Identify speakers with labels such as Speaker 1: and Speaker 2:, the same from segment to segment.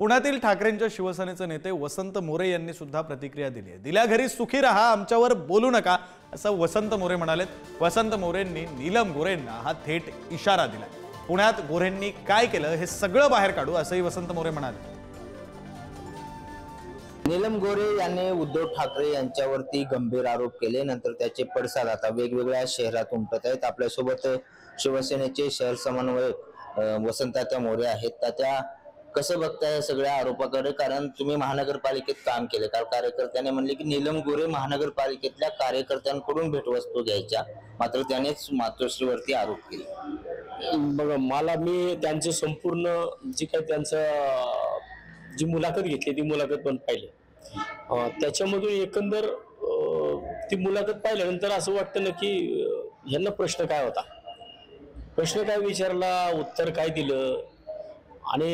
Speaker 1: पुण्यातील ठाकरेंच्या शिवसेनेचे नेते वसंत मोरे यांनी सुद्धा प्रतिक्रिया दिली आहे। दिल्या घरी सुखी रहा, आमच्यावर बोलू नका असं वसंत मोरे म्हणालेत। वसंत मोरेंनी नीलम गोरेंना हा थेट इशारा दिला। पुण्यात गोरेंनी काय केलं हे सगळं बाहेर काढू असंही वसंत मोरे म्हणाले।
Speaker 2: नीलम गोरे यांनी उद्धव ठाकरे यांच्यावरती गंभीर आरोप केले, नंतर त्याचे पडसाद आता वेगवेगळ्या शहरात उमटत आहेत। आपल्यासोबत शिवसेनेचे शहर समन्वयक वसंत मोरे आहेत। त्या कसं बघताय या सगळ्या आरोपाकडे? कारण तुम्ही महानगरपालिकेत काम केले, कारण कार्यकर्त्याने म्हणले की नीलम गोरे महानगरपालिकेतल्या कार्यकर्त्यांकडून भेटवस्तू घ्यायच्या, मात्र त्यानेच मातोश्रीवरती आरोप केले।
Speaker 3: बघा, मी त्यांचे संपूर्ण जी काही त्यांचं जी मुलाखत घेतली ती मुलाखत पण पाहिली। त्याच्यामधून एकंदर ती मुलाखत पाहिल्यानंतर असं वाटतं ना की ह्यांना प्रश्न काय होता, प्रश्न काय विचारला, उत्तर काय दिलं, आणि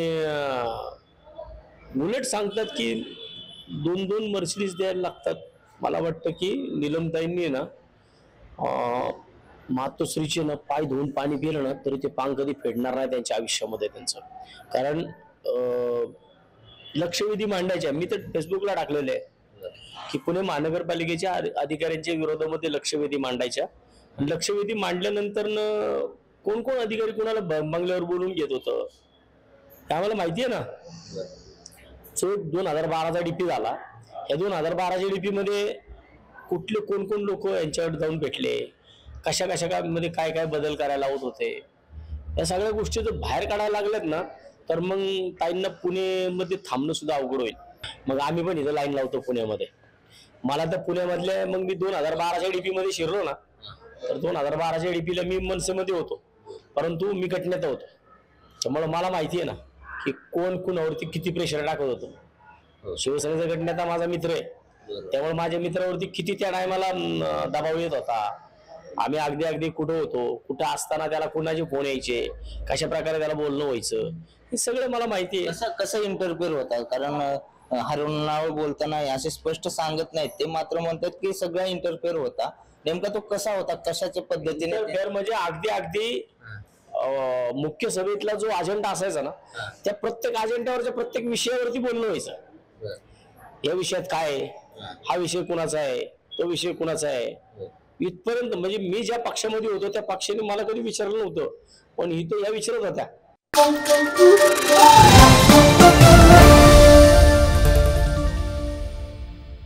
Speaker 3: उलट सांगतात की 2-2 मर्सिडीज द्यायला लागतात। मला वाटतं की नीलमताईंनी ना मातोश्रीचे ना पाय धुवून पाणी पिलं ना तरी ते पांग कधी फेडणार नाही त्यांच्या आयुष्यामध्ये त्यांचं। कारण लक्षवेधी मांडायच्या, मी तर फेसबुकला टाकलेलं आहे की पुणे महानगरपालिकेच्या अधिकाऱ्यांच्या विरोधामध्ये लक्षवेधी मांडायच्या। लक्षवेधी मांडल्यानंतर कोण कोण अधिकारी कोणाला बंगल्यावर बोलून घेत होतं हे आम्हाला माहिती आहे ना। जो 2012चा डीपी झाला, या 2012च्या डीपी मध्ये कुठले कोण कोण लोक यांच्याकडे जाऊन भेटले, कशा मध्ये काय काय बदल करायला होत होते, या सगळ्या गोष्टी जर बाहेर काढायला लागल्यात ना तर मग ताईंना पुणेमध्ये थांबणं सुद्धा अवघड होईल। मग आम्ही पण इथं लाईन लावतो पुण्यामध्ये। मला तर पुण्यामधल्या मग मी 2012च्या डीपी मध्ये शिरलो ना, तर 2012च्या डीपीला मी मनसेमध्ये होतो, परंतु मी घटनेत होतो। त्यामुळे मला माहिती आहे ना की कोण कुणावरती किती प्रेशर टाकत होतो। शिवसेनेचा गटनेता माझा मित्र आहे, त्यामुळे माझ्या मित्रावरती किती त्या टायमाला दबाव येत होता। आम्ही अगदी कुठं होतो, कुठं असताना त्याला कुणाचे फोन यायचे, कशा प्रकारे त्याला बोलणं व्हायचं, हे सगळं मला माहिती आहे।
Speaker 2: कसं इंटरफेअर होतात? कारण हरून नाव बोलताना असे स्पष्ट सांगत नाहीत, ते मात्र म्हणतात की सगळा इंटरफेअर होता। नेमका तो कसा होता, कशाच्या पद्धतीने?
Speaker 3: इंटरफेअर म्हणजे अगदी मुख्य सभेतला जो अजेंडा असायचा ना, त्या प्रत्येक अजेंड्यावरच्या प्रत्येक विषयावरती बोलणं व्हायचं। या विषयात काय आहे, हा विषय कुणाचा आहे, तो विषय कुणाचा आहे, इथपर्यंत। म्हणजे मी ज्या पक्षामध्ये होतो त्या पक्षाने मला कधी विचारलं नव्हतं, पण ही तो या विचारत होत्या।